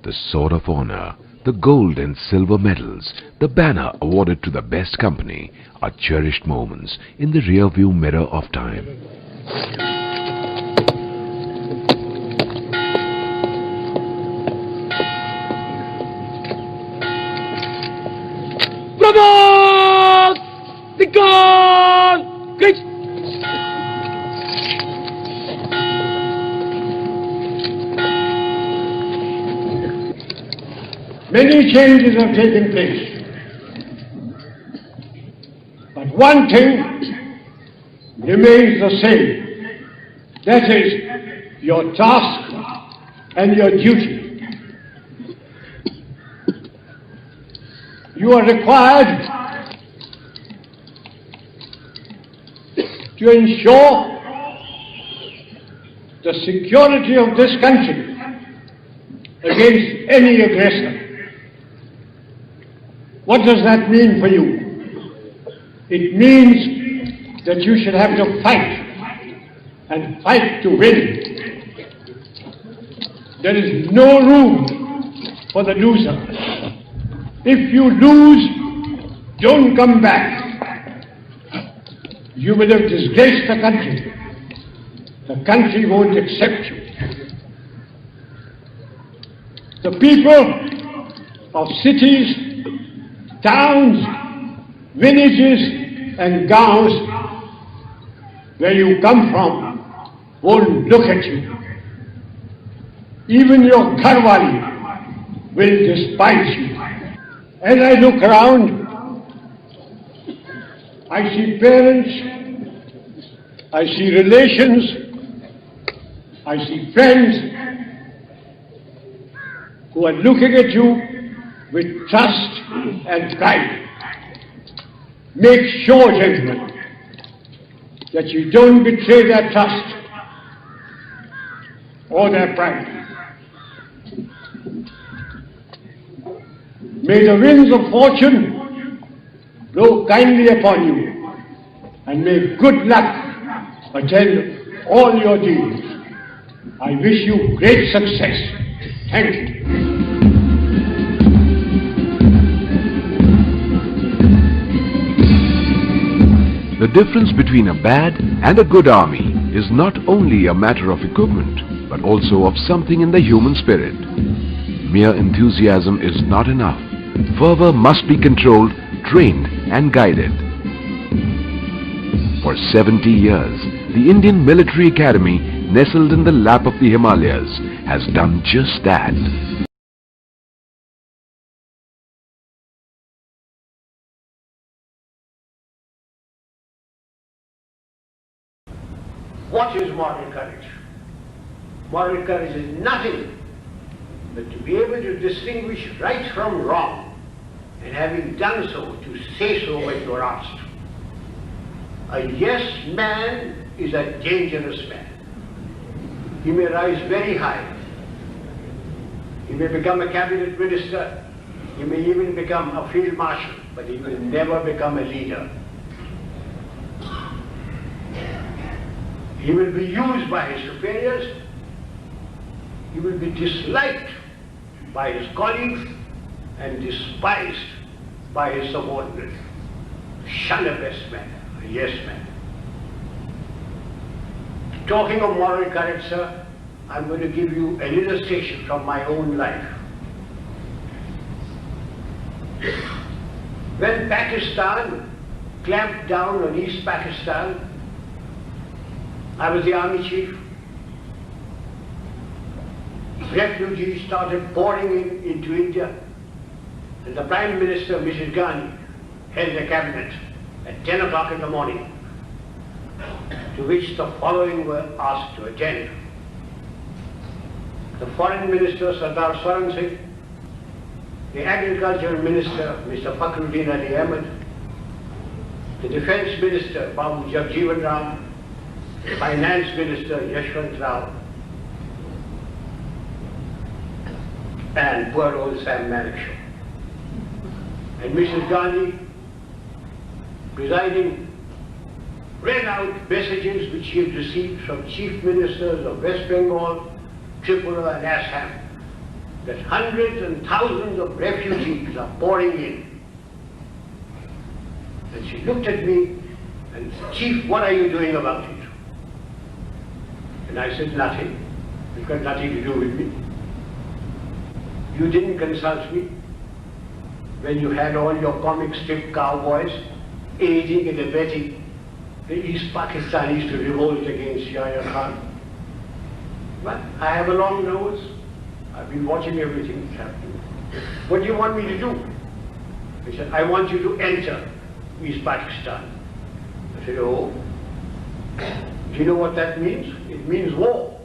The Sword of Honor, the gold and silver medals, the banner awarded to the best company are cherished moments in the rear-view mirror of time. Bravo! The goal! Great! Many changes have taken place, but one thing remains the same. That is your task and your duty. You are required to ensure the security of this country against any aggressor. What does that mean for you? It means that you should have to fight, and fight to win. There is no room for the loser. If you lose, don't come back. You will have disgraced the country. The country won't accept you. The people of cities, towns, villages and gowns where you come from won't look at you. Even your Gharwali will despise you. As I look around, I see parents, I see relations, I see friends who are looking at you with trust and pride. Make sure, gentlemen, that you don't betray their trust or their pride. May the winds of fortune blow kindly upon you, and may good luck attend all your deeds. I wish you great success. Thank you. The difference between a bad and a good army is not only a matter of equipment, but also of something in the human spirit. Mere enthusiasm is not enough. Fervor must be controlled, trained and guided. For 70 years, the Indian Military Academy, nestled in the lap of the Himalayas, has done just that. What is moral courage? Moral courage is nothing but to be able to distinguish right from wrong, and having done so, to say so when you are asked. A yes man is a dangerous man. He may rise very high. He may become a cabinet minister. He may even become a field marshal, but he will never become a leader. He will be used by his superiors. He will be disliked by his colleagues and despised by his subordinates. Shun a best man, a yes man. Talking of moral courage, sir, I'm going to give you an illustration from my own life. When Pakistan clamped down on East Pakistan, I was the army chief. Refugees started pouring into India, and the Prime Minister, Mrs. Gandhi, held a cabinet at 10 o'clock in the morning, to which the following were asked to attend. The Foreign Minister, Sardar Swaran Singh, the Agriculture Minister, Mr. Fakhruddin Ali Ahmed, the Defence Minister, Babu Jagjeevan Ram, the Finance Minister, Yashwant Rao, and poor old Sam Manekshaw. And Mrs. Gandhi, presiding, read out messages which she had received from chief ministers of West Bengal, Tripura and Assam, that hundreds and thousands of refugees are pouring in. And she looked at me and said, "Chief, what are you doing about it?" And I said, "Nothing. You've got nothing to do with me. You didn't consult me when you had all your comic strip cowboys aiding and abetting the East Pakistanis to revolt against Yahya Khan. But I have a long nose. I've been watching everything that's happening. What do you want me to do?" He said, "I want you to enter East Pakistan." I said, "Oh, do you know what that means? It means war."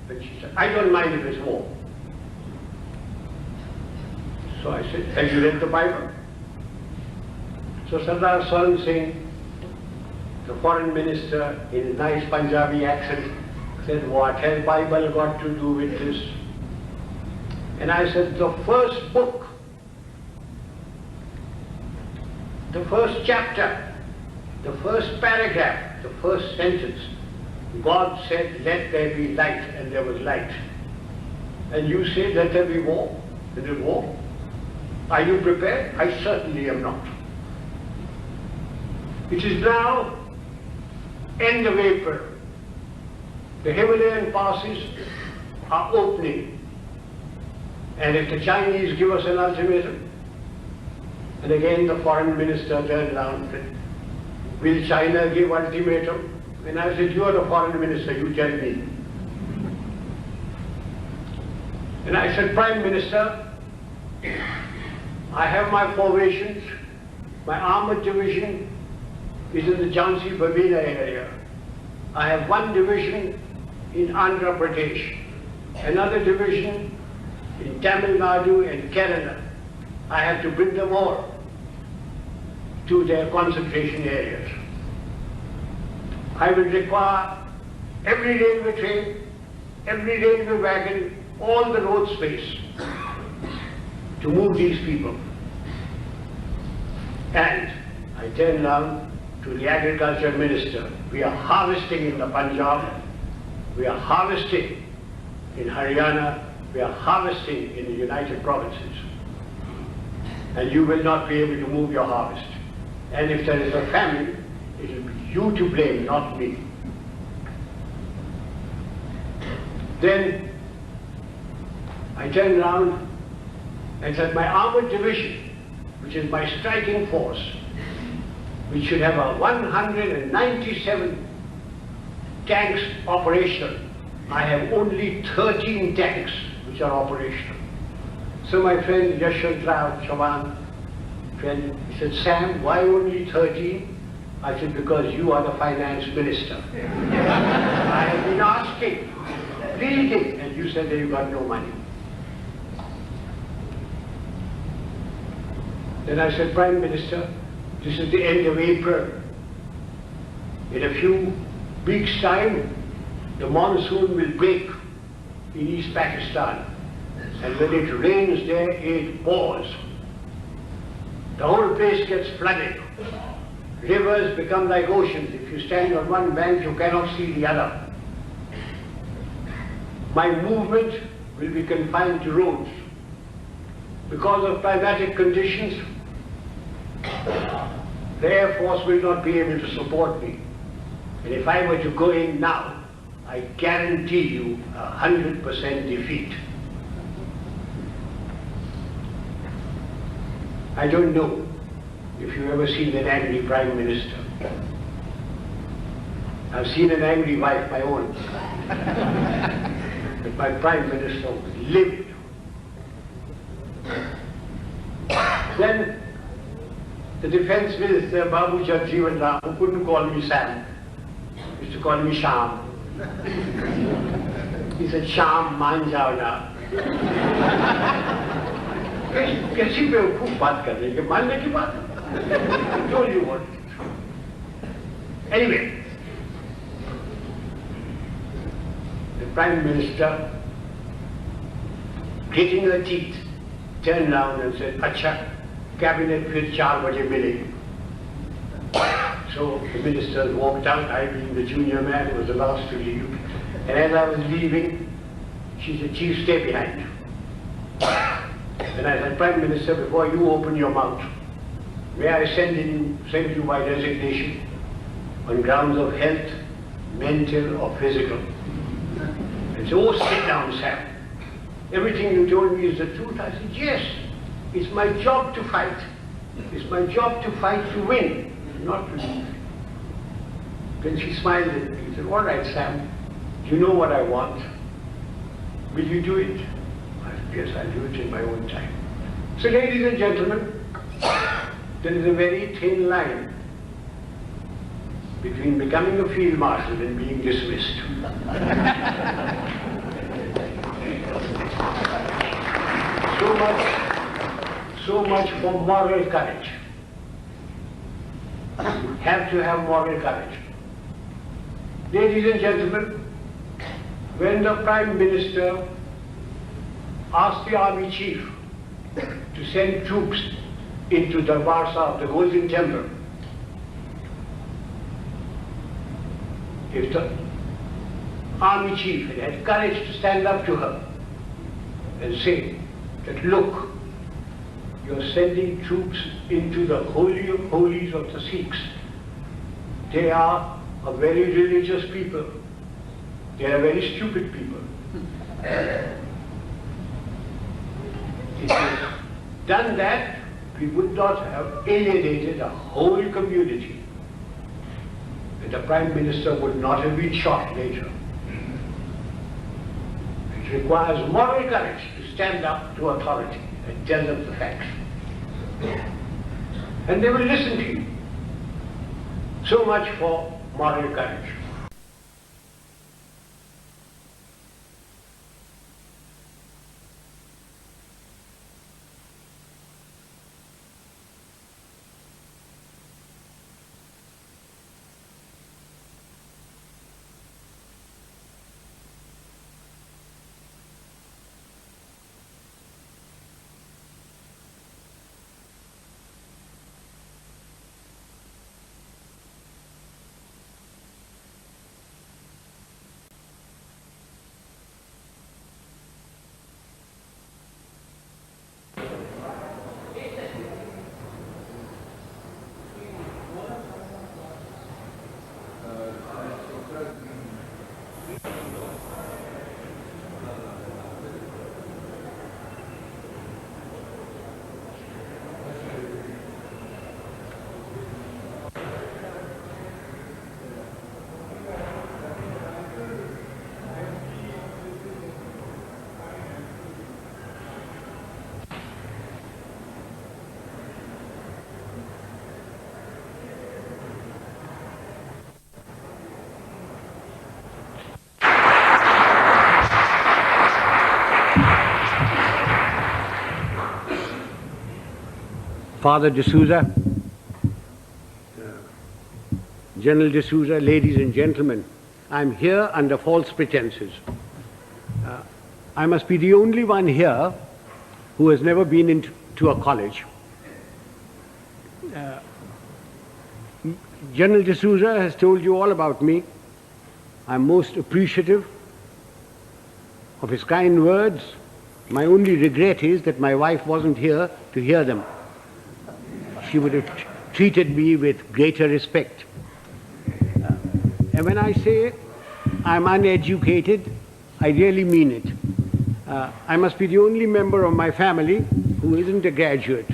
But she said, "I don't mind if it's war." So I said, "Have you read the Bible?" So Sardar Saran Singh, the foreign minister, in a nice Punjabi accent, said, "What has Bible got to do with this?" And I said, "The first book, the first chapter, the first paragraph, the first sentence, God said, 'Let there be light,' and there was light. And you say, 'Let there be war.' Is it war? Are you prepared?" I certainly am not. It is now end of April. The Himalayan passes are opening. And if the Chinese give us an ultimatum, and again the foreign minister turned around and said, "Will China give ultimatum?" And I said, "You are the foreign minister, you tell me." And I said, "Prime Minister, I have my formations. My armored division is in the Jhansi-Babina area. I have one division in Andhra Pradesh, another division in Tamil Nadu and Kerala. I have to bring them all to their concentration areas. I will require every railway train, every railway wagon, all the road space to move these people." And I turned around to the agriculture minister. "We are harvesting in the Punjab, we are harvesting in Haryana, we are harvesting in the United Provinces. And you will not be able to move your harvest. And if there is a famine, it will be you to blame, not me." Then I turned around and said, "My armored division, which is my striking force, which should have a 197 tanks operational, I have only 13 tanks which are operational." So my friend Yashwantrao Chavan, he said, "Sam, why only 13? I said, "Because you are the finance minister. I have been asking, pleading, and you said that you got no money." Then I said, "Prime Minister, this is the end of April. In a few weeks' time, the monsoon will break in East Pakistan. And when it rains there, it pours. The whole place gets flooded. Rivers become like oceans. If you stand on one bank, you cannot see the other. My movement will be confined to roads. Because of climatic conditions, the Air Force will not be able to support me. And if I were to go in now, I guarantee you 100% defeat." I don't know if you've ever seen an angry Prime Minister. I've seen an angry wife, my own. But my Prime Minister was livid. Then the Defense Minister, Babu Jagjeevan Ram, who couldn't call me Sam, used to call me Sham. He said, "Sham, मान जाओ ना." कैसी बेवकूफ बात कर रही है, मानने की बात? Told you what. Anyway, the Prime Minister, gritting her teeth, turned around and said, "Acha, cabinet फिर 4 बजे मिलेगी." So the ministers walked out. I, being the junior man, was the last to leave. And as I was leaving, she said, "Chief, stay behind." And I said, Prime Minister, before you open your mouth, may I send you my resignation on grounds of health, mental or physical? And so, oh, sit down, Sam. Everything you told me is the truth. I said, yes, it's my job to fight. It's my job to fight to win, not to lose. Then she smiled at me and said, all right, Sam, you know what I want. Will you do it? I said, yes, I'll do it in my own time. So, ladies and gentlemen, there is a very thin line between becoming a field marshal and being dismissed. So much for moral courage. You have to have moral courage. Ladies and gentlemen, when the Prime Minister asked the army chief to send troops into the Warsaw of the Golden Temple, if the army chief had courage to stand up to her and say that, look, you're sending troops into the Holy of Holies of the Sikhs. They are a very religious people. They are very stupid people. If we had done that, we would not have alienated a whole community. And the Prime Minister would not have been shot later. It requires moral courage to stand up to authority and tell them the facts. And they will listen to you. So much for moral courage. Father D'Souza, General D'Souza, ladies and gentlemen, I'm here under false pretenses. I must be the only one here who has never been into a college. General D'Souza has told you all about me. I'm most appreciative of his kind words. My only regret is that my wife wasn't here to hear them. She would have treated me with greater respect. And when I say I'm uneducated, I really mean it. I must be the only member of my family who isn't a graduate.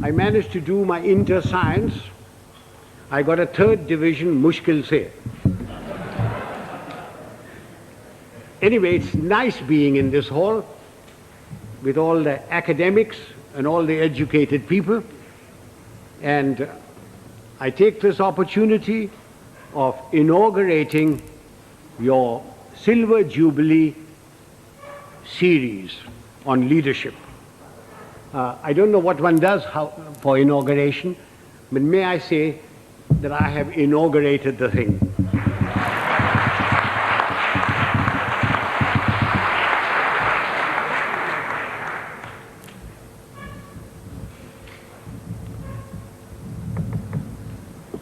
I managed to do my inter-science. I got a 3rd division mushkil se. Anyway, it's nice being in this hall with all the academics and all the educated people. And I take this opportunity of inaugurating your Silver Jubilee series on leadership. I don't know what one does for inauguration, but may I say that I have inaugurated the thing.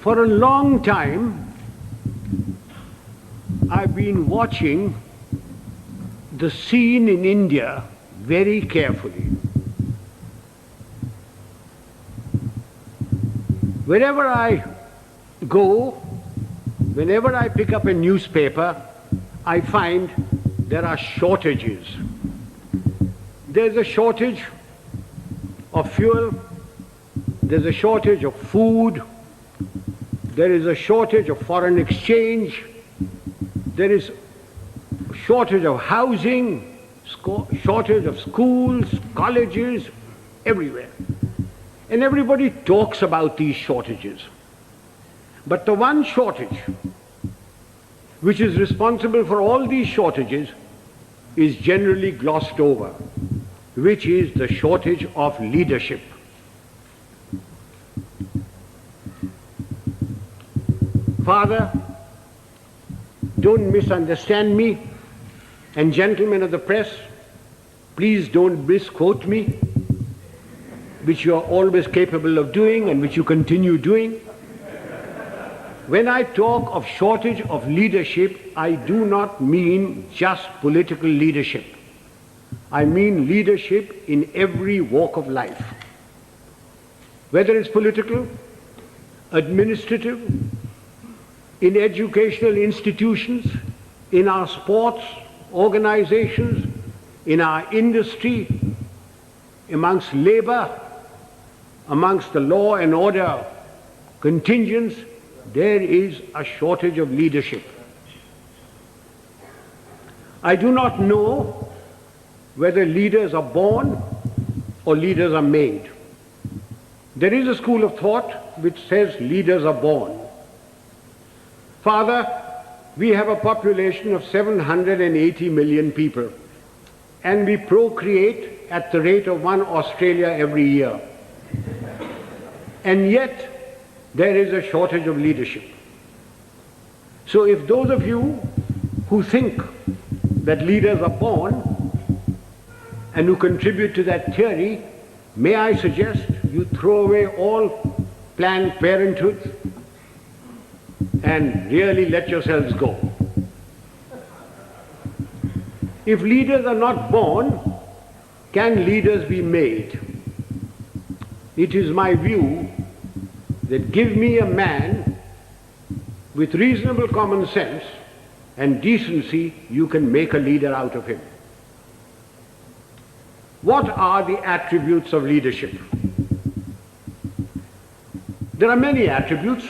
For a long time, I've been watching the scene in India very carefully. Wherever I go, whenever I pick up a newspaper, I find there are shortages. There's a shortage of fuel, there's a shortage of food, there is a shortage of foreign exchange, there is a shortage of housing, shortage of schools, colleges, everywhere. And everybody talks about these shortages. But the one shortage which is responsible for all these shortages is generally glossed over, which is the shortage of leadership. Father, don't misunderstand me, and gentlemen of the press, please don't misquote me, which you are always capable of doing and which you continue doing. When I talk of shortage of leadership, I do not mean just political leadership. I mean leadership in every walk of life. Whether it's political, administrative, in educational institutions, in our sports organizations, in our industry, amongst labor, amongst the law and order contingents, there is a shortage of leadership. I do not know whether leaders are born or leaders are made. There is a school of thought which says leaders are born. Father, we have a population of 780 million people, and we procreate at the rate of one Australia every year. And yet, there is a shortage of leadership. So if those of you who think that leaders are born and who contribute to that theory, may I suggest you throw away all Planned Parenthood and really let yourselves go. If leaders are not born, can leaders be made? It is my view that give me a man with reasonable common sense and decency, you can make a leader out of him. What are the attributes of leadership? There are many attributes.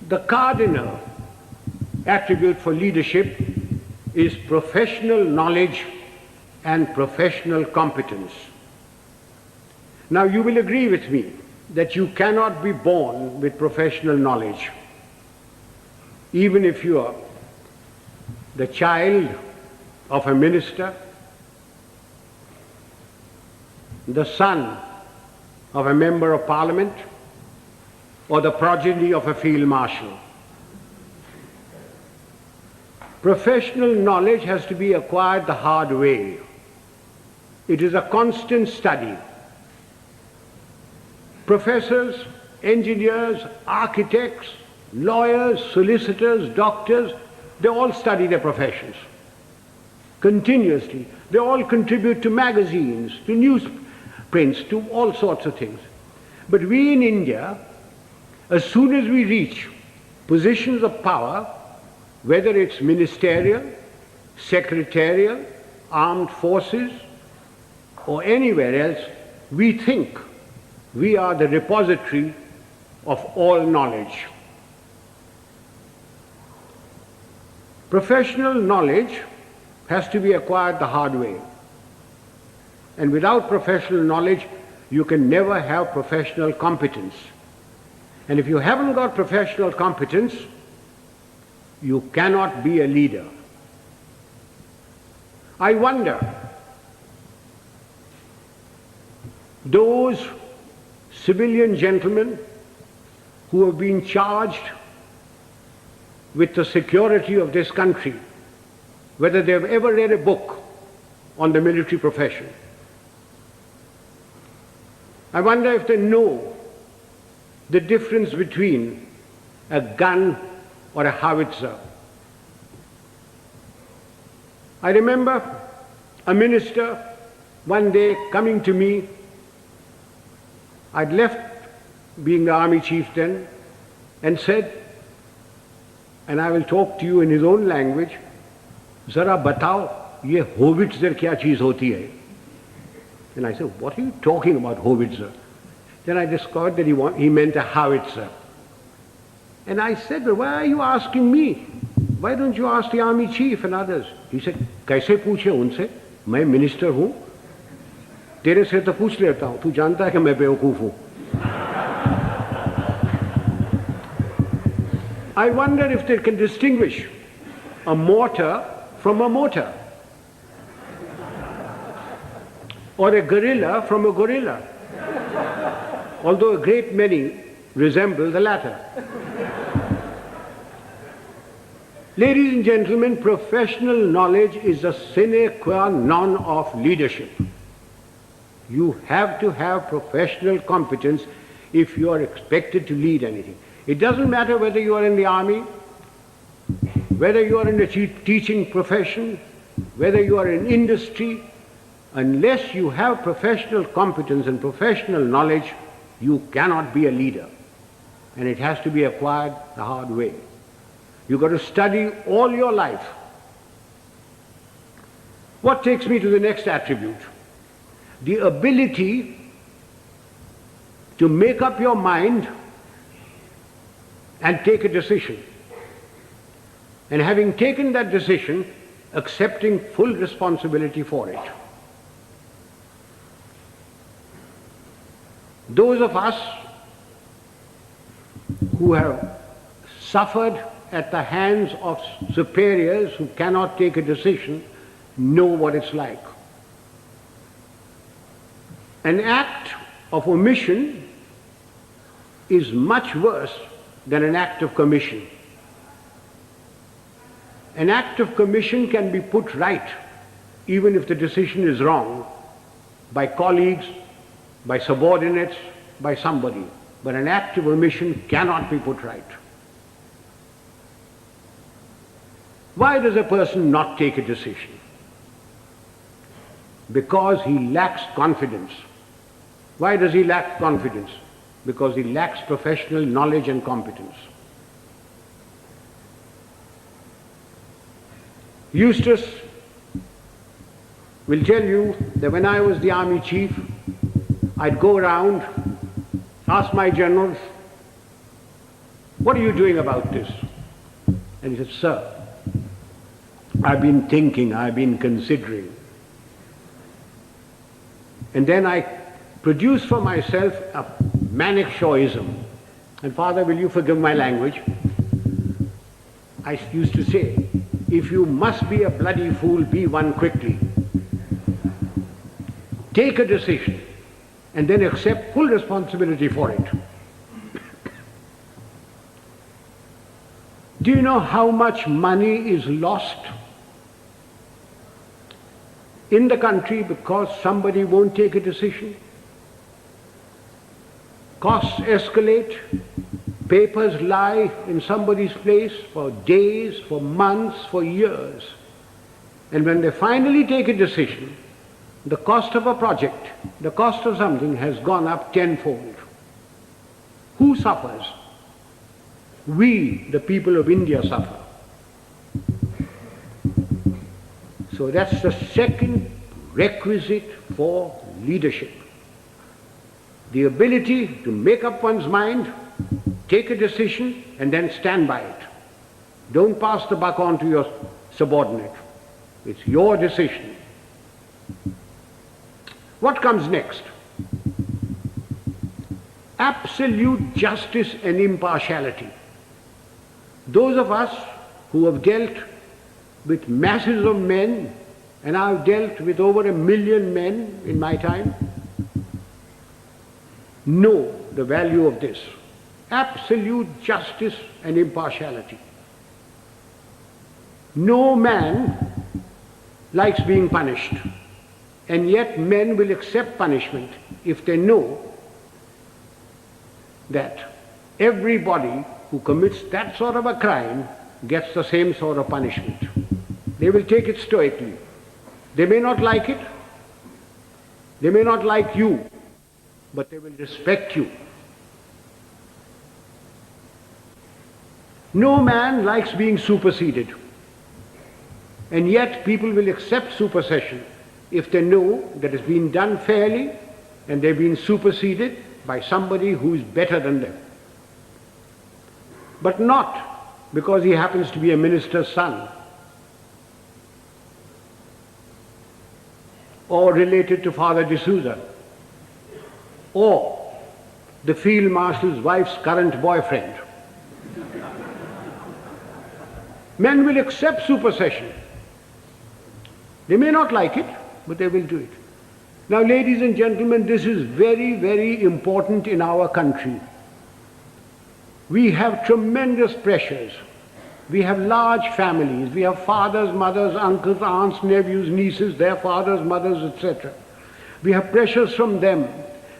The cardinal attribute for leadership is professional knowledge and professional competence. Now you will agree with me that you cannot be born with professional knowledge, even if you are the child of a minister, the son of a member of parliament, or the progeny of a field marshal. Professional knowledge has to be acquired the hard way. It is a constant study. Professors, engineers, architects, lawyers, solicitors, doctors, they all study their professions continuously. They all contribute to magazines, to newsprints, to all sorts of things. But we in India, as soon as we reach positions of power, whether it's ministerial, secretarial, armed forces, or anywhere else, we think we are the repository of all knowledge. Professional knowledge has to be acquired the hard way. And without professional knowledge, you can never have professional competence. And if you haven't got professional competence, you cannot be a leader. I wonder, those civilian gentlemen who have been charged with the security of this country, whether they have ever read a book on the military profession. I wonder if they know the difference between a gun or a howitzer. I remember a minister one day coming to me. I'd left being the army chief then, and said, and I will talk to you in his own language, "Zara batao, ye howitzer kya cheez hoti hai?" And I said, "What are you talking about, howitzer?" Then I discovered that he meant a howitzer. And I said, "Well, why are you asking me? Why don't you ask the army chief and others?" He said, "Kaise पूछे उनसे? मैं minister हूँ, तेरे से तो पूछ लेता हूँ, तू जानता है कि मैं बेवकूफ हूँ." I wonder if they can distinguish a mortar from a motor, or a gorilla from a gorilla, although a great many resemble the latter. Ladies and gentlemen, professional knowledge is a sine qua non of leadership. You have to have professional competence if you are expected to lead anything. It doesn't matter whether you are in the army, whether you are in a teaching profession, whether you are in industry. Unless you have professional competence and professional knowledge, you cannot be a leader. And it has to be acquired the hard way. You've got to study all your life. What takes me to the next attribute? The ability to make up your mind and take a decision. And having taken that decision, accepting full responsibility for it. Those of us who have suffered at the hands of superiors who cannot take a decision know what it's like. An act of omission is much worse than an act of commission. An act of commission can be put right, even if the decision is wrong, by colleagues, by subordinates, by somebody. But an act of omission cannot be put right. Why does a person not take a decision? Because he lacks confidence. Why does he lack confidence? Because he lacks professional knowledge and competence. Eustace will tell you that when I was the army chief, I'd go around, ask my generals, "What are you doing about this?" And he said, "Sir, I've been thinking, I've been considering." And then I produced for myself a Manekshaw-ism. And Father, will you forgive my language? I used to say, if you must be a bloody fool, be one quickly. Take a decision and then accept full responsibility for it. Do you know how much money is lost in the country because somebody won't take a decision? Costs escalate, papers lie in somebody's place for days, for months, for years. And when they finally take a decision, the cost of a project, the cost of something has gone up tenfold. Who suffers? We, the people of India, suffer. So that's the second requisite for leadership. The ability to make up one's mind, take a decision, and then stand by it. Don't pass the buck on to your subordinate. It's your decision. What comes next? Absolute justice and impartiality. Those of us who have dealt with masses of men, and I've dealt with over 1 million men in my time, know the value of this. Absolute justice and impartiality. No man likes being punished, and yet men will accept punishment if they know that everybody who commits that sort of a crime gets the same sort of punishment. They will take it stoically. They may not like it, they may not like you, but they will respect you. No man likes being superseded. And yet people will accept supersession if they know that it's been done fairly and they've been superseded by somebody who is better than them. But not because he happens to be a minister's son or related to Father D'Souza or the field marshal's wife's current boyfriend. Men will accept supersession. They may not like it, but they will do it. Now, ladies and gentlemen, this is very, very important in our country. We have tremendous pressures. We have large families. We have fathers, mothers, uncles, aunts, nephews, nieces, their fathers, mothers, etc. We have pressures from them.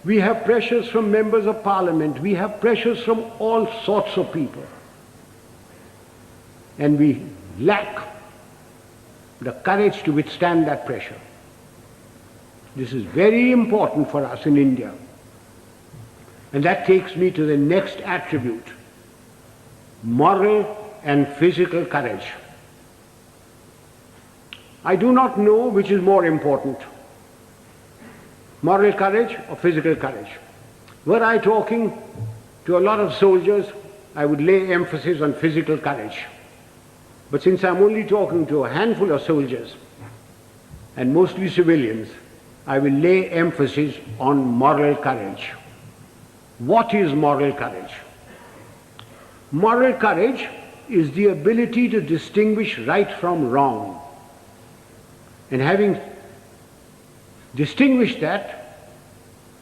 We have pressures from members of parliament. We have pressures from all sorts of people. And we lack the courage to withstand that pressure. This is very important for us in India. And that takes me to the next attribute: moral and physical courage. I do not know which is more important, moral courage or physical courage. Were I talking to a lot of soldiers, I would lay emphasis on physical courage. But since I'm only talking to a handful of soldiers, and mostly civilians, I will lay emphasis on moral courage. What is moral courage? Moral courage is the ability to distinguish right from wrong. And having distinguished that,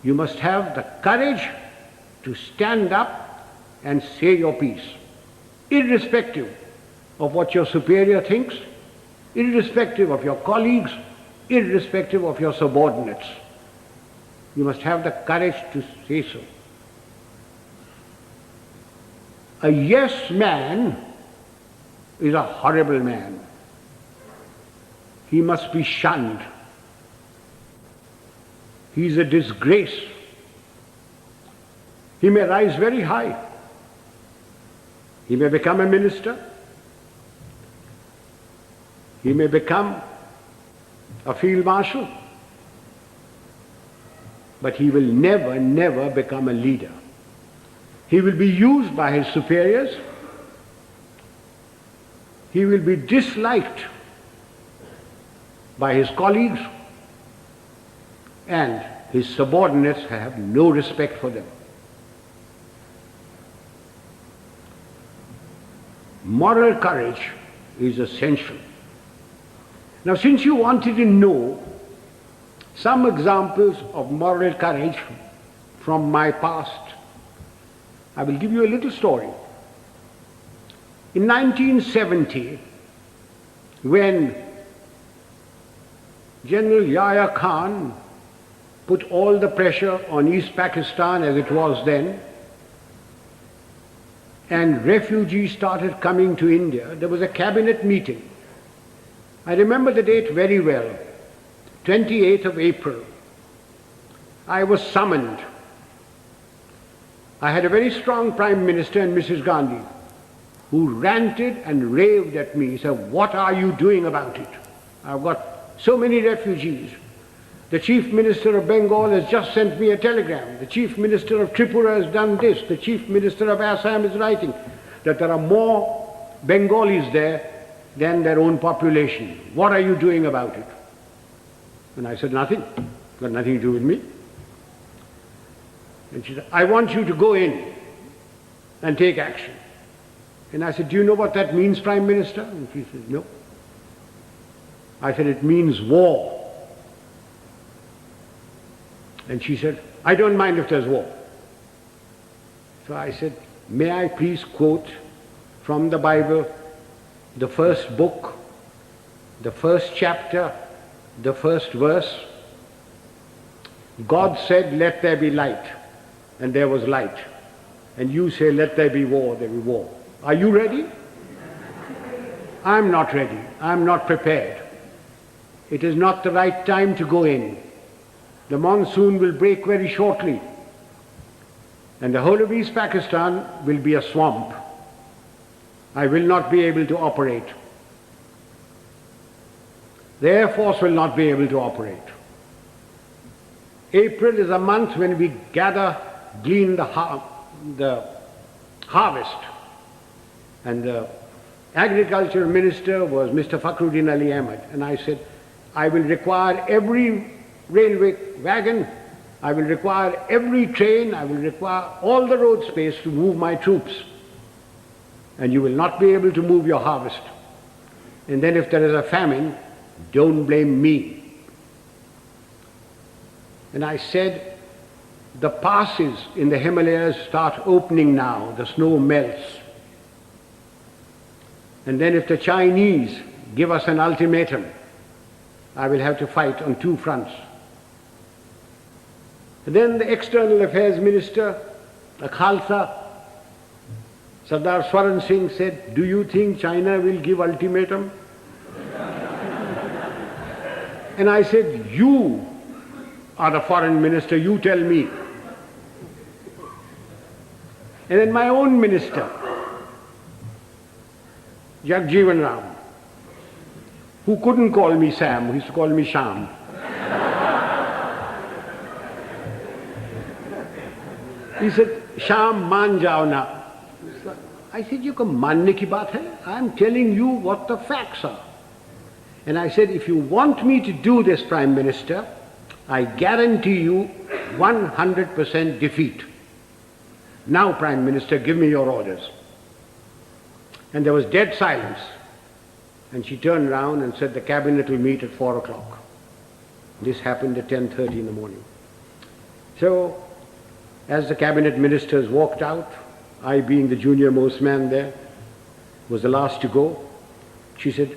you must have the courage to stand up and say your piece, irrespective of what your superior thinks, irrespective of your colleagues, irrespective of your subordinates. You must have the courage to say so. A yes man is a horrible man. He must be shunned. He is a disgrace. He may rise very high. He may become a minister. He may become a field marshal. But he will never, never become a leader. He will be used by his superiors. He will be disliked by his colleagues, and his subordinates have no respect for them. Moral courage is essential. Now, since you wanted to know some examples of moral courage from my past, I will give you a little story. In 1970, when General Yahya Khan put all the pressure on East Pakistan as it was then, and refugees started coming to India, there was a cabinet meeting. I remember the date very well, 28th of April. I was summoned. I had a very strong Prime Minister and Mrs. Gandhi, who ranted and raved at me, said, "What are you doing about it? I've got so many refugees. The Chief Minister of Bengal has just sent me a telegram. The Chief Minister of Tripura has done this. The Chief Minister of Assam is writing that there are more Bengalis there than their own population. What are you doing about it?" And I said, "Nothing. Got nothing to do with me." And she said, "I want you to go in and take action." And I said, "Do you know what that means, Prime Minister?" And she said, "No." I said, "It means war." And she said, "I don't mind if there's war." So I said, "May I please quote from the Bible, the first book, the first chapter, the first verse? God said, 'Let there be light,' and there was light. And you say, 'Let there be war,' there will be war. Are you ready?" I'm not ready. I'm not prepared. It is not the right time to go in. The monsoon will break very shortly, and the whole of East Pakistan will be a swamp. I will not be able to operate. The Air Force will not be able to operate. April is a month when we glean the harvest. And the agriculture minister was Mr. Fakhruddin Ali Ahmed. And I said, I will require every railway wagon, I will require every train, I will require all the road space to move my troops. And you will not be able to move your harvest. And then if there is a famine, don't blame me. And I said, the passes in the Himalayas start opening now, the snow melts. And then if the Chinese give us an ultimatum, I will have to fight on two fronts. And then the External Affairs Minister, the Khalsa, Sardar Swaran Singh said, do you think China will give ultimatum? And I said, you are the foreign minister, you tell me. And then my own minister, Jagjeevan Ram, who couldn't call me Sam, who used to call me Sham. He said, Sham, maan jao na. I said, you can manne ki baat hai? I'm telling you what the facts are. And I said, if you want me to do this, Prime Minister, I guarantee you 100% defeat. Now, Prime Minister, give me your orders. And there was dead silence. And she turned around and said, the cabinet will meet at 4 o'clock. This happened at 10:30 in the morning. So, as the cabinet ministers walked out, I being the junior most man there, was the last to go, she said,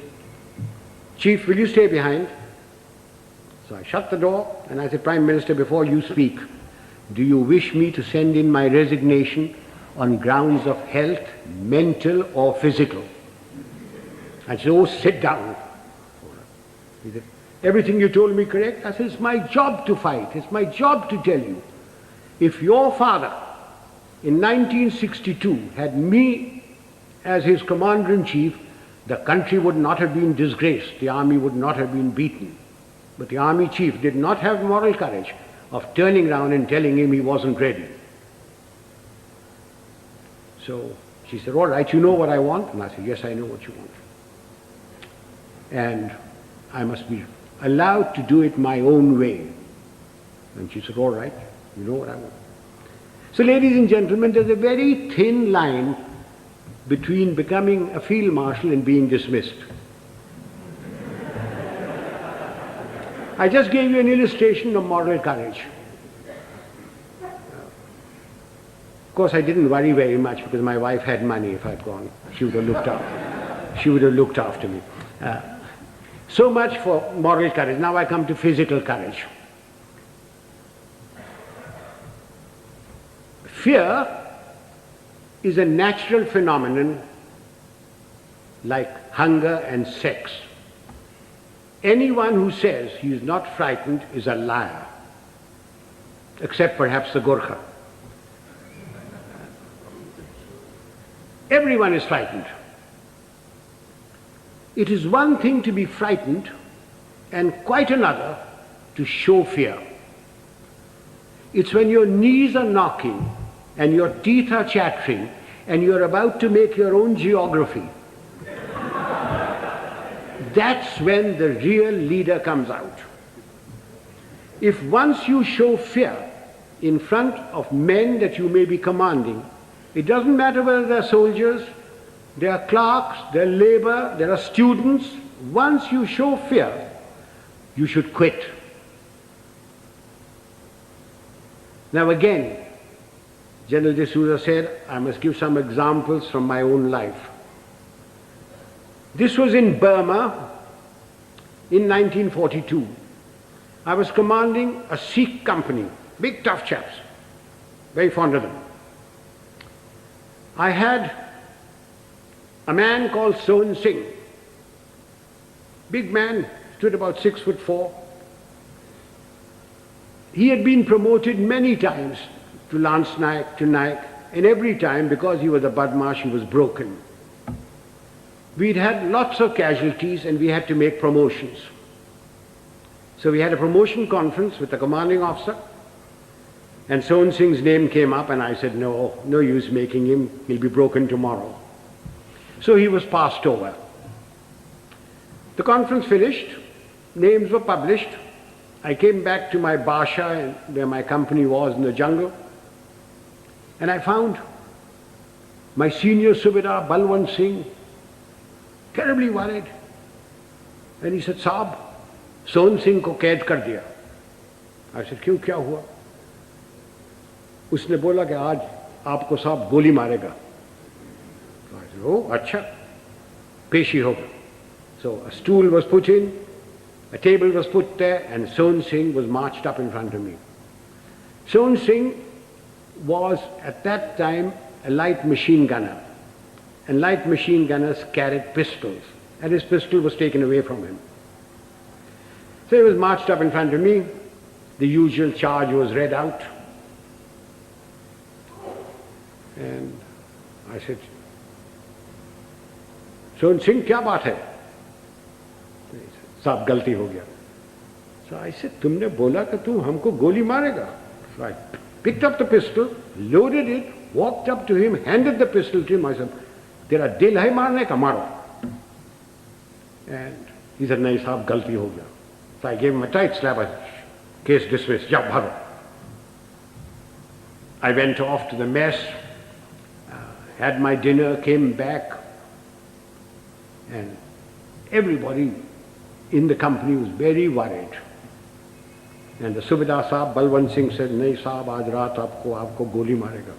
Chief, will you stay behind? So I shut the door and I said, Prime Minister, before you speak, do you wish me to send in my resignation on grounds of health, mental or physical? I said, oh, sit down. He said, everything you told me correct? I said, it's my job to fight. It's my job to tell you. If your father in 1962 had me as his commander-in-chief, the country would not have been disgraced. The army would not have been beaten. But the army chief did not have moral courage of turning around and telling him he wasn't ready. So she said, all right, you know what I want? And I said, yes, I know what you want. And I must be allowed to do it my own way. And she said, all right, you know what I want. So ladies and gentlemen, there's a very thin line between becoming a field marshal and being dismissed. I just gave you an illustration of moral courage. Of course, I didn't worry very much because my wife had money. If I'd gone, she would have looked after. She would have looked after me. So much for moral courage. Now I come to physical courage. Fear is a natural phenomenon like hunger and sex. Anyone who says he is not frightened is a liar, except perhaps the Gorkha. Everyone is frightened. It is one thing to be frightened and quite another to show fear. It's when your knees are knocking and your teeth are chattering and you're about to make your own geography. That's when the real leader comes out. If once you show fear in front of men that you may be commanding, it doesn't matter whether they're soldiers, they are clerks, they're labor, there are students. Once you show fear, you should quit. Now again, General D'Souza said, I must give some examples from my own life. This was in Burma in 1942. I was commanding a Sikh company, big tough chaps, very fond of them. I had a man called Sohan Singh, big man, stood about 6'4". He had been promoted many times to Lance Naik, to Naik, and every time, because he was a Badmash, he was broken. we'd had lots of casualties and we had to make promotions. So we had a promotion conference with the commanding officer, and Son Singh's name came up, and I said, no use making him, he'll be broken tomorrow. So he was passed over. The conference finished, names were published. I came back to my basha where my company was in the jungle, and I found my senior Subedar Balwant Singh terribly worried. And he said, Saab, Son Singh ko kaid kar diya. I said, क्यों, क्या हुआ? उसने बोला कि आज आपको साहब गोली मारेगा. So I said, oh, अच्छा, पेशी होगा. So a stool was put in, a table was put there, and Son Singh was marched up in front of me. Son Singh was at that time a light machine gunner, and light machine gunners carried pistols, and his pistol was taken away from him. So he was marched up in front of me. The usual charge was read out, and I said, Son Singh, क्या बात है? साहब गलती हो गया. So I said, तुमने बोला कि तू हमको गोली मारेगा. So I picked up the pistol, loaded it, walked up to him, handed the pistol to him. I said, तेरा दिल है मारने का, मारो. And he said, नहीं साहब गलती हो गया. So I gave him a tight slap. I said, case dismissed, जाओ भागो. I went off to the mess, had my dinner, came back, and everybody in the company was very worried. And the Subedar Saab, Balwant Singh said, नहीं साहब आज रात आपको गोली मारेगा.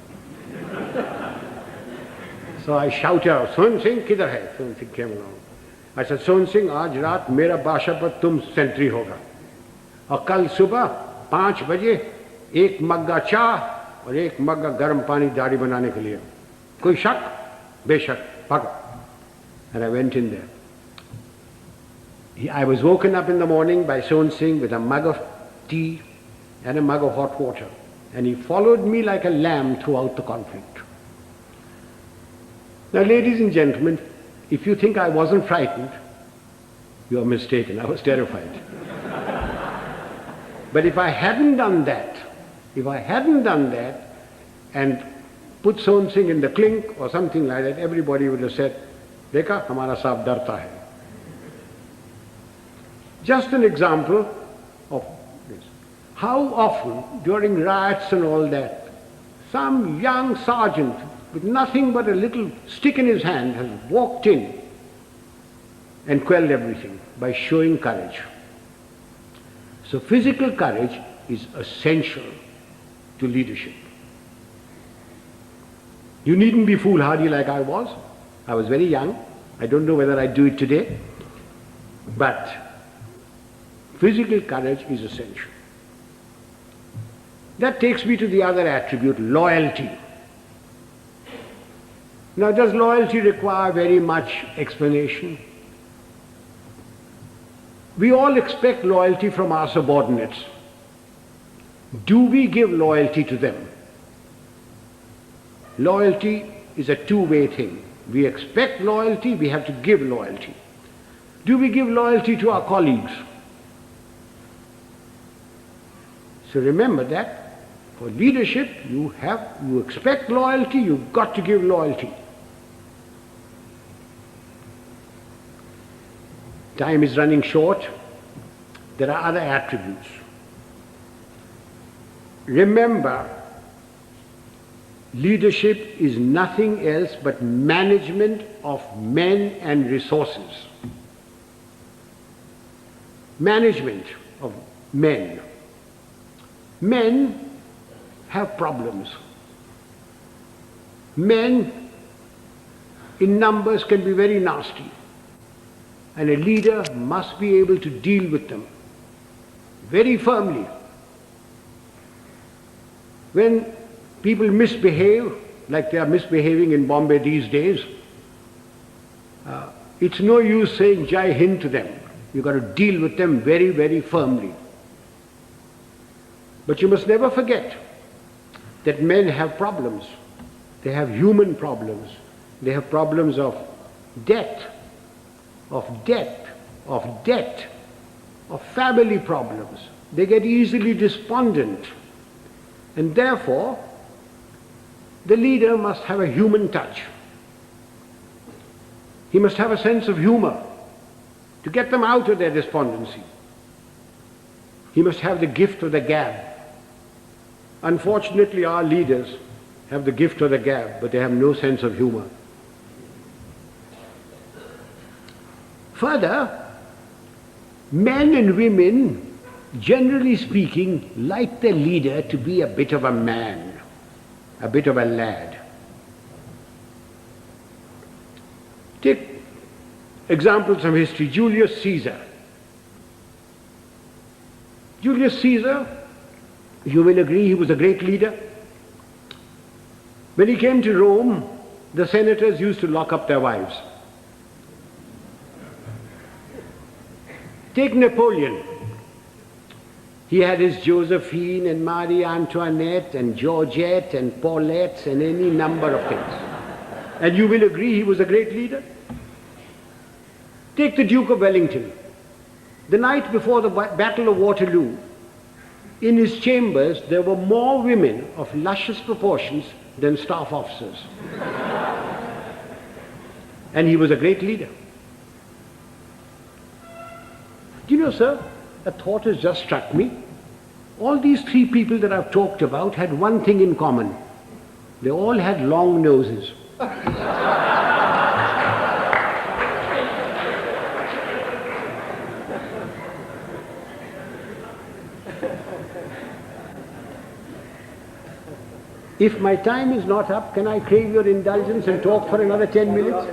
So I shouted out, Son Singh किधर है? Son Singh came along. I said, Son Singh आज रात मेरा बाशा पर तुम सेंट्री होगा, और कल सुबह 5 बजे 1 मग्गा चाह और 1 मग्गा गर्म पानी दाढ़ी बनाने के लिए. कोई शक? बेशक, भागो. And I went in there. I was woken up in the morning by Son Singh with a mug of tea and a mug of hot water, and he followed me like a lamb throughout the conflict. Now, ladies and gentlemen, if you think I wasn't frightened, you are mistaken. I was terrified. But if I hadn't done that, and put Son Singh in the clink or something like that, everybody would have said, Dekha, hamara saab darta hai. Just an example of this. How often during riots and all that, some young sergeant with nothing but a little stick in his hand has walked in and quelled everything by showing courage. So physical courage is essential to leadership. You needn't be foolhardy like I was. I was very young. I don't know whether I'd do it today. But physical courage is essential. That takes me to the other attribute, loyalty. Now, does loyalty require very much explanation? We all expect loyalty from our subordinates. Do we give loyalty to them? Loyalty is a two-way thing. We expect loyalty, we have to give loyalty. Do we give loyalty to our colleagues? So remember that for leadership, you expect loyalty, you've got to give loyalty. Time is running short. There are other attributes. Remember, leadership is nothing else but management of men and resources. Management of men. Men have problems. Men in numbers can be very nasty, and a leader must be able to deal with them very firmly. When people misbehave, like they are misbehaving in Bombay these days, it's no use saying Jai Hind to them. You've got to deal with them very, very firmly. But you must never forget that men have problems. They have human problems. They have problems of death. of debt, of family problems. They get easily despondent. And therefore, the leader must have a human touch. He must have a sense of humor to get them out of their despondency. He must have the gift of the gab. Unfortunately, our leaders have the gift of the gab, but they have no sense of humor. Further, men and women, generally speaking, like their leader to be a bit of a man, a bit of a lad. Take examples from history. Julius Caesar. Julius Caesar, you will agree, he was a great leader. When he came to Rome, the senators used to lock up their wives. Take Napoleon. He had his Josephine and Marie Antoinette and Georgette and Paulette and any number of things. And you will agree he was a great leader. Take the Duke of Wellington. The night before the Battle of Waterloo, in his chambers there were more women of luscious proportions than staff officers. And he was a great leader. Do you know, sir, a thought has just struck me. All these three people that I've talked about had one thing in common. They all had long noses. If my time is not up, can I crave your indulgence and talk for another 10 minutes?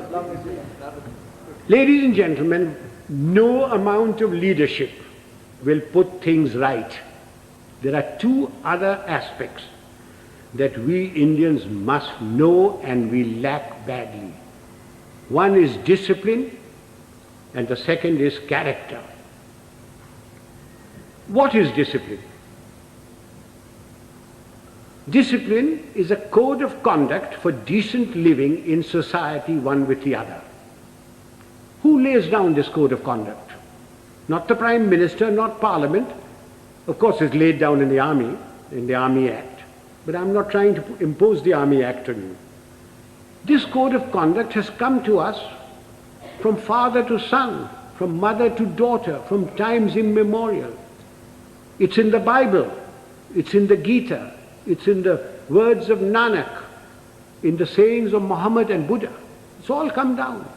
Ladies and gentlemen, no amount of leadership will put things right. There are two other aspects that we Indians must know and we lack badly. One is discipline and the second is character. What is discipline? Discipline is a code of conduct for decent living in society one with the other. Who lays down this code of conduct? Not the Prime Minister, not Parliament. Of course it's laid down in the Army Act. But I'm not trying to impose the Army Act on you. This code of conduct has come to us from father to son, from mother to daughter, from times immemorial. It's in the Bible, it's in the Gita, it's in the words of Nanak, in the sayings of Muhammad and Buddha. It's all come down.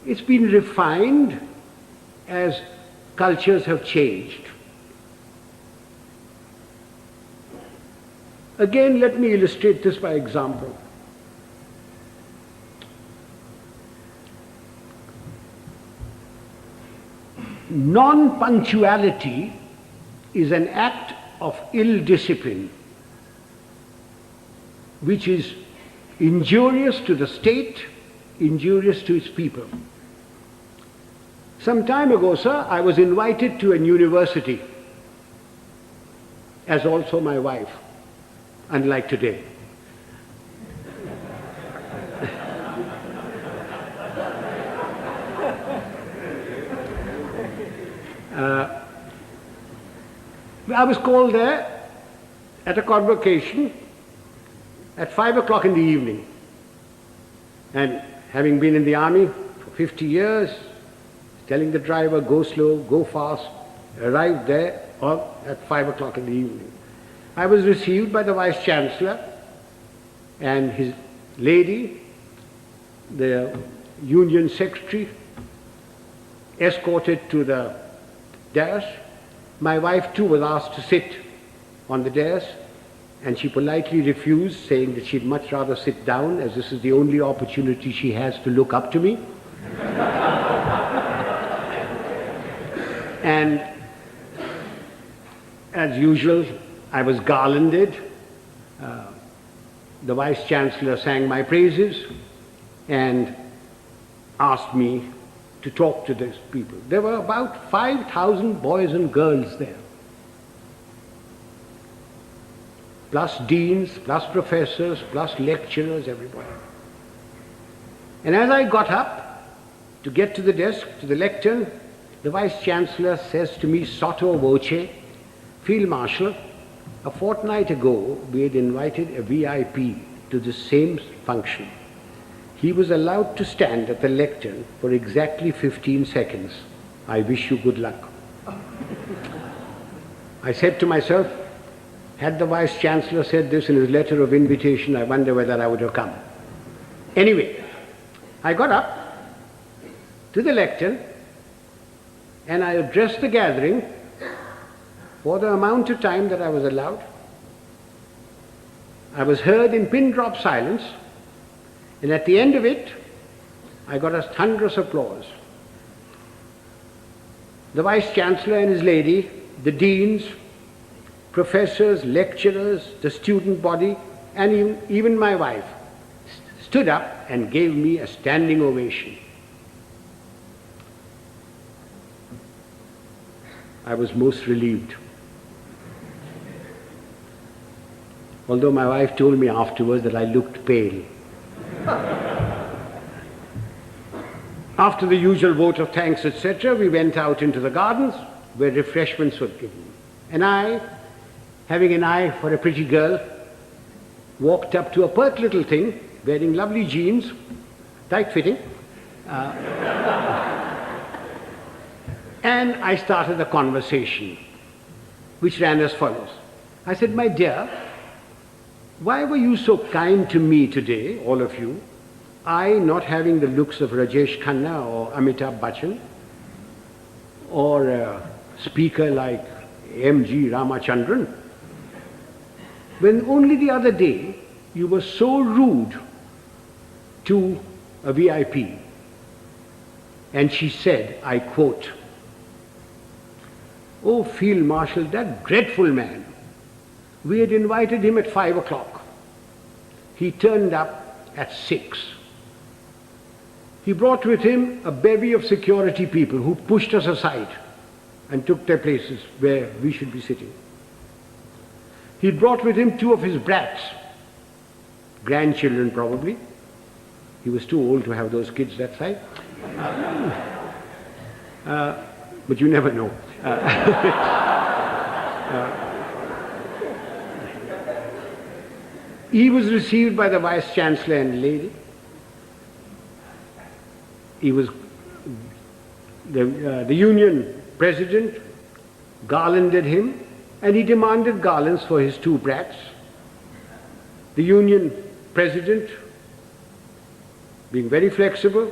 It's been refined as cultures have changed. Again, let me illustrate this by example. Non-punctuality is an act of ill discipline, which is injurious to the state, injurious to its people. Some time ago, sir, I was invited to a university, as also my wife, unlike today. I was called there at a convocation at 5 o'clock in the evening. And having been in the army for 50 years, telling the driver, go slow, go fast, arrived there at 5 o'clock in the evening. I was received by the Vice Chancellor and his lady, the Union Secretary, escorted to the dais. My wife too was asked to sit on the dais, and she politely refused, saying that she'd much rather sit down, as this is the only opportunity she has to look up to me. And as usual, I was garlanded. The Vice Chancellor sang my praises and asked me to talk to these people. There were about 5,000 boys and girls there, plus deans, plus professors, plus lecturers, everybody. And as I got up, to get to the desk, to the lectern, the Vice-Chancellor says to me, sotto voce, Field Marshal, a fortnight ago we had invited a VIP to the same function. He was allowed to stand at the lectern for exactly 15 seconds. I wish you good luck. I said to myself, had the Vice-Chancellor said this in his letter of invitation, I wonder whether I would have come. Anyway, I got up to the lectern and I addressed the gathering for the amount of time that I was allowed. I was heard in pin-drop silence, and at the end of it, I got a thunderous applause. The Vice-Chancellor and his lady, the deans, professors, lecturers, the student body, and even my wife stood up and gave me a standing ovation. I was most relieved. Although my wife told me afterwards that I looked pale. After the usual vote of thanks, etc., we went out into the gardens where refreshments were given. And I, having an eye for a pretty girl, walked up to a pert little thing wearing lovely jeans, tight-fitting, and I started a conversation which ran as follows. I said, my dear, why were you so kind to me today, all of you? I not having the looks of Rajesh Khanna or Amitabh Bachchan, or a speaker like M.G. Ramachandran, when only the other day you were so rude to a VIP. And she said, I quote, "Oh, Field Marshal, that dreadful man. We had invited him at 5 o'clock. He turned up at 6. He brought with him a bevy of security people who pushed us aside and took their places where we should be sitting. He brought with him 2 of his brats, grandchildren probably. He was too old to have those kids that size. But you never know. He was received by the Vice-Chancellor and lady. He was the Union President garlanded him, and he demanded garlands for his 2 brats. The Union President, being very flexible,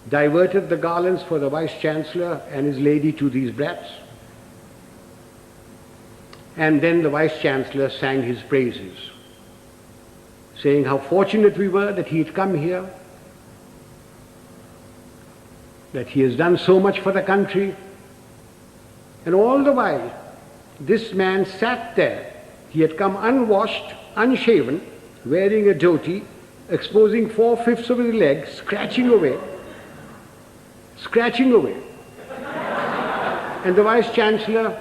diverted the garlands for the Vice-Chancellor and his lady to these brats. And then the Vice-Chancellor sang his praises, saying how fortunate we were that he had come here, that he has done so much for the country. And all the while, this man sat there. He had come unwashed, unshaven, wearing a dhoti, exposing 4/5 of his legs, scratching away. And the Vice-Chancellor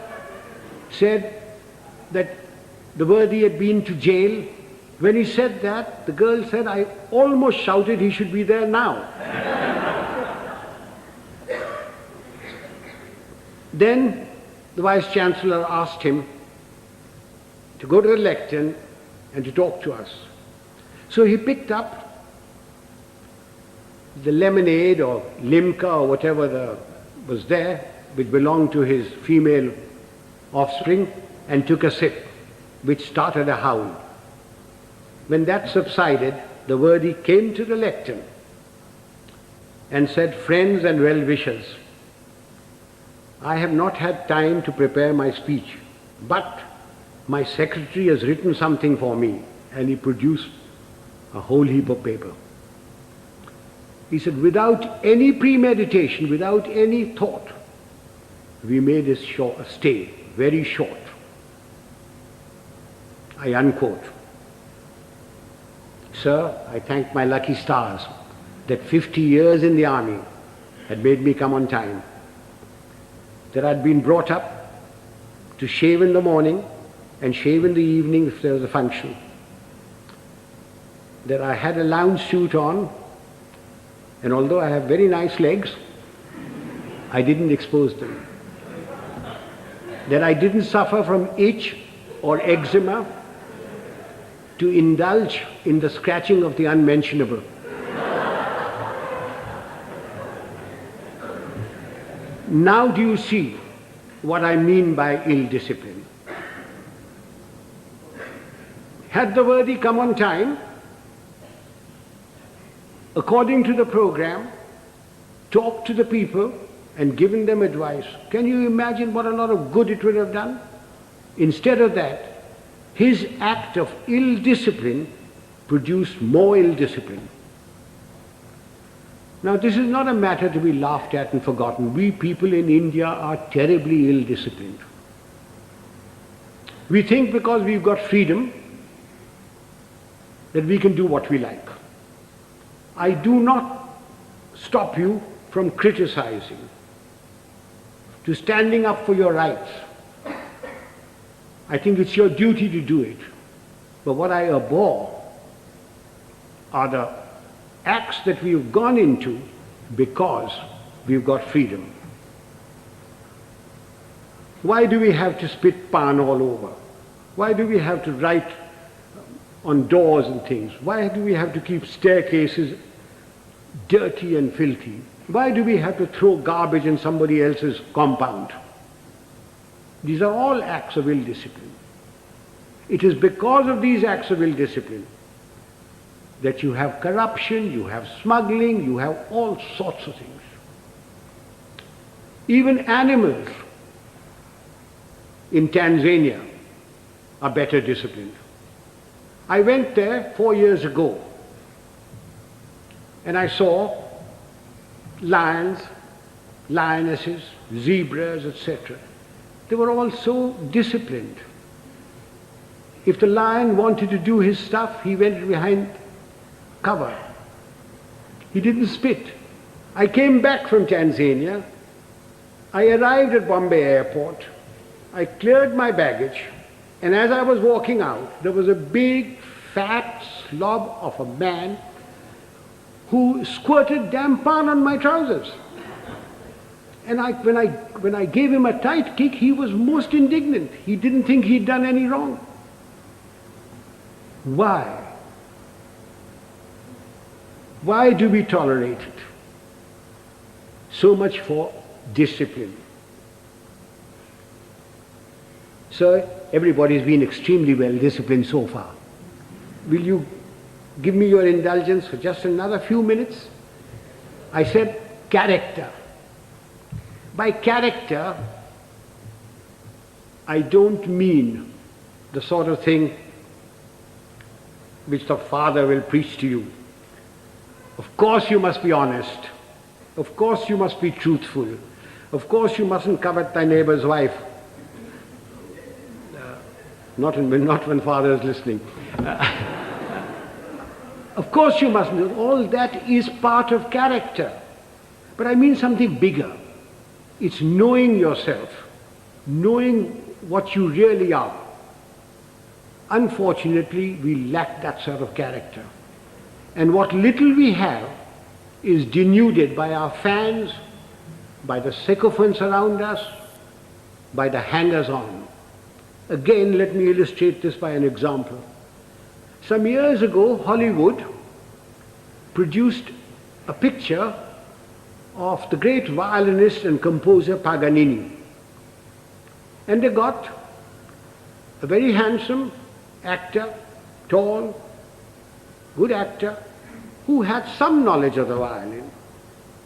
said that the worthy had been to jail. When he said that, the girl said, I almost shouted he should be there now. Then the Vice-Chancellor asked him to go to the lectern and to talk to us. So he picked up the lemonade or limca or whatever was there, which belonged to his female offspring, and took a sip, which started a howl. When that subsided, the worthy came to the lectern and said, friends and well-wishers, I have not had time to prepare my speech, but my secretary has written something for me, and he produced a whole heap of paper. He said, without any premeditation, without any thought, we made his stay very short. I unquote. Sir, I thank my lucky stars that 50 years in the army had made me come on time, that I'd been brought up to shave in the morning and shave in the evening if there was a function, that I had a lounge suit on And although I have very nice legs, I didn't expose them. That I didn't suffer from itch or eczema to indulge in the scratching of the unmentionable. Now do you see what I mean by ill discipline? Had the worthy come on time, according to the program, talked to the people and given them advice, can you imagine what a lot of good it would have done? Instead of that, his act of ill discipline produced more ill discipline. Now this is not a matter to be laughed at and forgotten. We people in India are terribly ill disciplined. We think because we've got freedom that we can do what we like. I do not stop you from criticizing, to standing up for your rights. I think it's your duty to do it. But what I abhor are the acts that we've gone into because we've got freedom. Why do we have to spit pan all over? Why do we have to write on doors and things? Why do we have to keep staircases dirty and filthy? Why do we have to throw garbage in somebody else's compound? These are all acts of ill discipline. It is because of these acts of ill discipline that you have corruption, you have smuggling, you have all sorts of things. Even animals in Tanzania are better disciplined. I went there 4 years ago and I saw lions, lionesses, zebras, etc. They were all so disciplined. If the lion wanted to do his stuff, he went behind cover. He didn't spit. I came back from Tanzania. I arrived at Bombay airport. I cleared my baggage, and as I was walking out, there was a big, fat slob of a man who squirted damn pan on my trousers. And when I gave him a tight kick, he was most indignant. He didn't think he'd done any wrong. Why? Why do we tolerate it? So much for discipline. So everybody's been extremely well disciplined so far. Will you give me your indulgence for just another few minutes? I said character. By character, I don't mean the sort of thing which the father will preach to you. Of course you must be honest. Of course you must be truthful. Of course you mustn't covet thy neighbor's wife. Not when father is listening. Of course you mustn't. All that is part of character. But I mean something bigger. It's knowing yourself, knowing what you really are. Unfortunately, we lack that sort of character. And what little we have is denuded by our fans, by the sycophants around us, by the hangers-on. Again, let me illustrate this by an example. Some years ago, Hollywood produced a picture of the great violinist and composer Paganini. And they got a very handsome actor, tall, good actor, who had some knowledge of the violin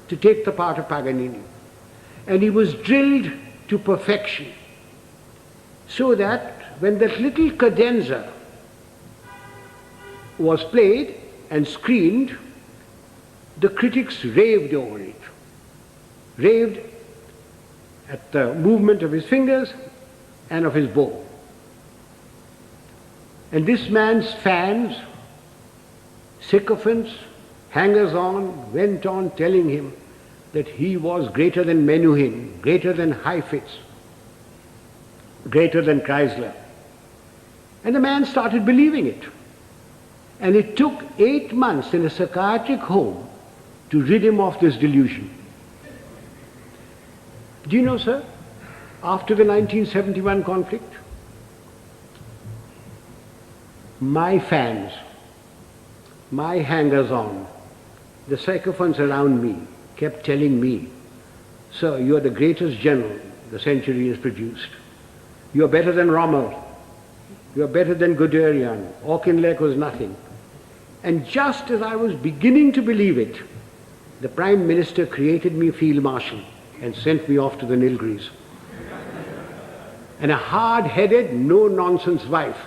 to take the part of Paganini. And he was drilled to perfection, so that when that little cadenza was played and screened, the critics raved over it. Raved at the movement of his fingers and of his bow. And this man's fans, sycophants, hangers-on, went on telling him that he was greater than Menuhin, greater than Heifetz, greater than Chrysler. And the man started believing it. And it took 8 months in a psychiatric home to rid him of this delusion. Do you know, sir, after the 1971 conflict, my fans, my hangers-on, the sycophants around me kept telling me, "Sir, you are the greatest general the century has produced. You are better than Rommel. You are better than Guderian. Auchinleck was nothing." And just as I was beginning to believe it, the Prime Minister created me Field Marshal and sent me off to the Nilgiris. And a hard-headed, no-nonsense wife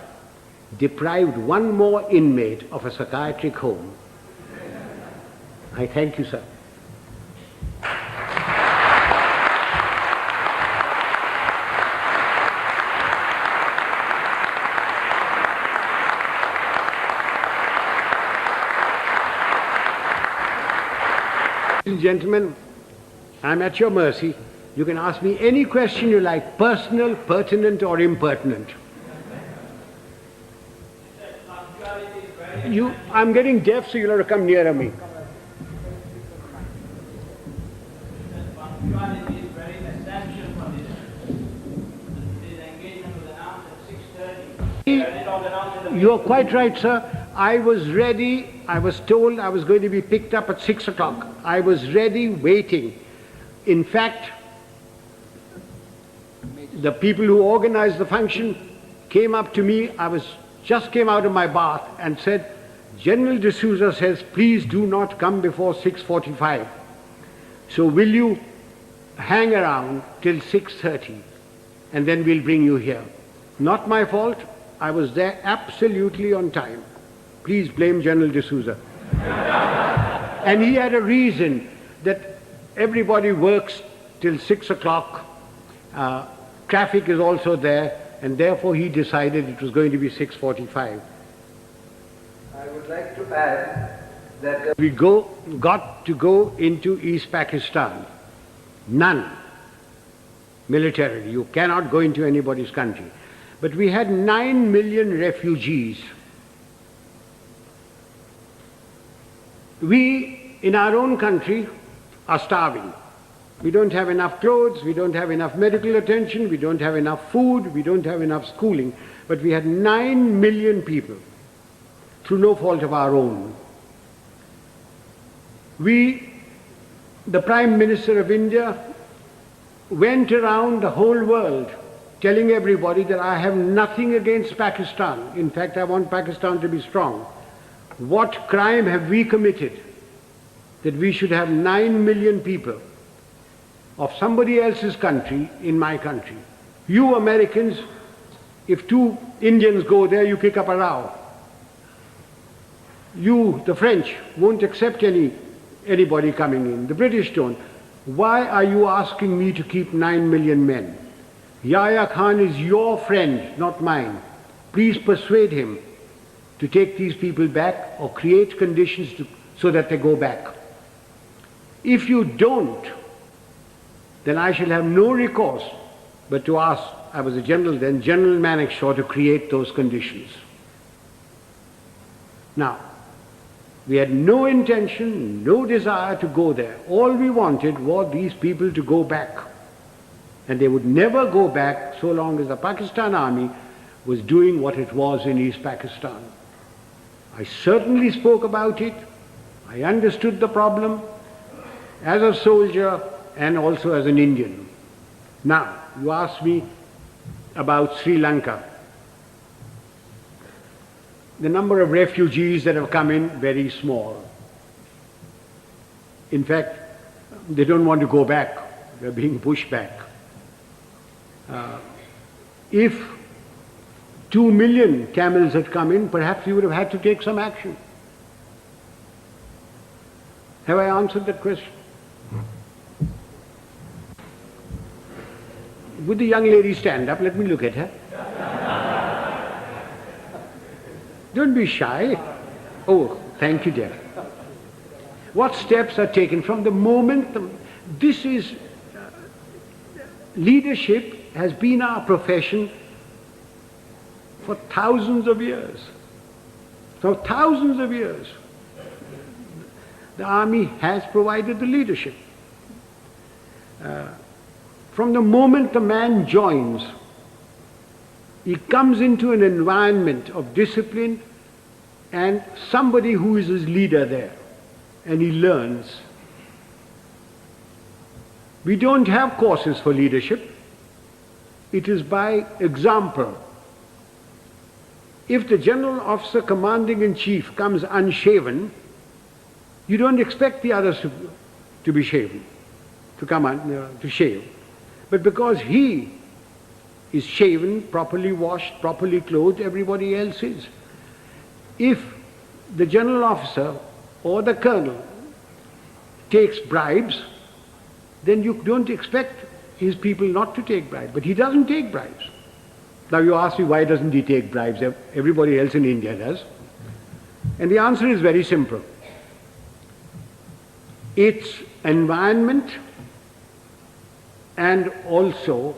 deprived one more inmate of a psychiatric home. I thank you, sir. Ladies and gentlemen, I'm at your mercy. You can ask me any question you like, personal, pertinent, or impertinent. I'm getting deaf, so you'll have to come nearer me. Punctuality is very essential for this. This engagement was announced at 6:30. You're quite right, sir. I was ready. I was told I was going to be picked up at 6 o'clock. I was ready, waiting. In fact, the people who organized the function came up to me. Just came out of my bath and said, "General D'Souza says, please do not come before 6:45. So will you hang around till 6:30 and then we'll bring you here." Not my fault. I was there absolutely on time. Please blame General D'Souza. And he had a reason that everybody works till 6 o'clock. Traffic is also there, and therefore he decided it was going to be 6:45. I would like to add that We got to go into East Pakistan. None. Militarily. You cannot go into anybody's country. But we had 9 million refugees. We, in our own country, are starving. We don't have enough clothes, we don't have enough medical attention, we don't have enough food, we don't have enough schooling. But we had 9 million people, through no fault of our own. The Prime Minister of India, went around the whole world telling everybody that I have nothing against Pakistan. In fact, I want Pakistan to be strong. What crime have we committed that we should have 9 million people of somebody else's country in my country? You Americans, if 2 Indians go there, you kick up a row. You, the French, won't accept anybody coming in. The British don't. Why are you asking me to keep 9 million men? Yahya Khan is your friend, not mine. Please persuade him to take these people back or create conditions so that they go back. If you don't, then I shall have no recourse but to ask, I was a general then, General Manekshaw, to create those conditions. Now, we had no intention, no desire to go there. All we wanted was these people to go back. And they would never go back so long as the Pakistan army was doing what it was in East Pakistan. I certainly spoke about it. I understood the problem as a soldier and also as an Indian. Now, you asked me about Sri Lanka. The number of refugees that have come in, very small. In fact, they don't want to go back. They're being pushed back. If 2 million camels had come in, perhaps we would have had to take some action. Have I answered that question? Would the young lady stand up? Let me look at her. Don't be shy. Oh, thank you, dear. What steps are taken from the moment this is leadership has been our profession for thousands of years. For thousands of years. The army has provided the leadership. From the moment the man joins, he comes into an environment of discipline and somebody who is his leader there, and he learns. We don't have courses for leadership. It is by example. If the general officer commanding in chief comes unshaven, you don't expect the others to be shaven, to shave. But because he is shaven, properly washed, properly clothed, everybody else is. If the general officer or the colonel takes bribes, then you don't expect his people not to take bribes. But he doesn't take bribes. Now you ask me, why doesn't he take bribes? Everybody else in India does. And the answer is very simple. It's environment and also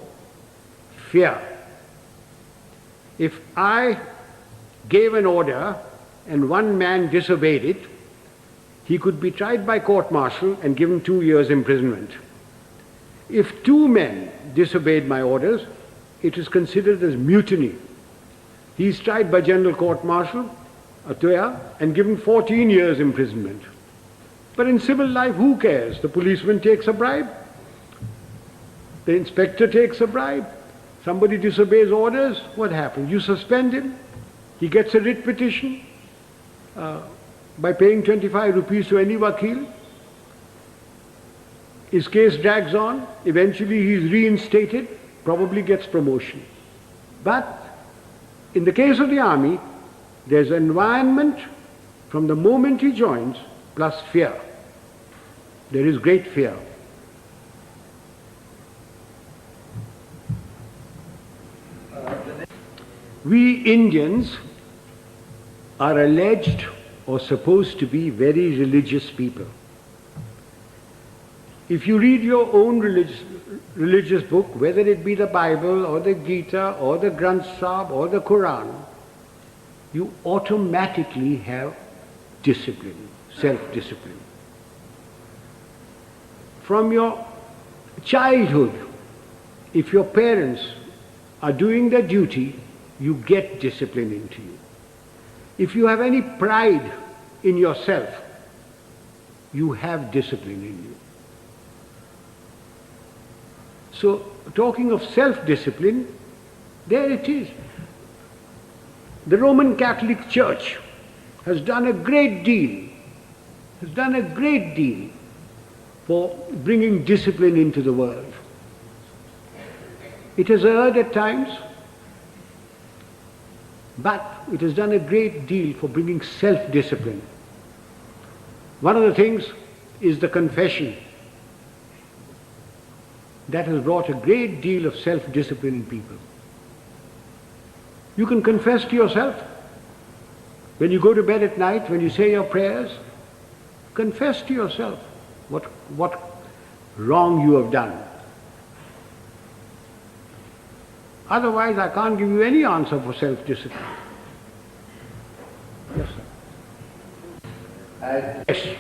fear. If I gave an order and one man disobeyed it, he could be tried by court-martial and given 2 years imprisonment. If 2 men disobeyed my orders, it is considered as mutiny. He is tried by general court-martial, and given 14 years imprisonment. But in civil life, who cares? The policeman takes a bribe. The inspector takes a bribe. Somebody disobeys orders, what happens? You suspend him. He gets a writ petition by paying 25 rupees to any vakil. His case drags on. Eventually he is reinstated, probably gets promotion. But in the case of the army, there's environment from the moment he joins, plus fear. There is great fear. We Indians are alleged or supposed to be very religious people. If you read your own religious book, whether it be the Bible or the Gita or the Granth Sahib or the Quran, you automatically have discipline, self-discipline. From your childhood, if your parents are doing their duty, you get discipline into you. If you have any pride in yourself, you have discipline in you. So, talking of self-discipline, there it is. The Roman Catholic Church has done a great deal, for bringing discipline into the world. It has erred at times, but it has done a great deal for bringing self-discipline. One of the things is the confession. That has brought a great deal of self-discipline in people. You can confess to yourself. When you go to bed at night, when you say your prayers, confess to yourself what wrong you have done. Otherwise, I can't give you any answer for self-discipline. Yes, sir. As Yes.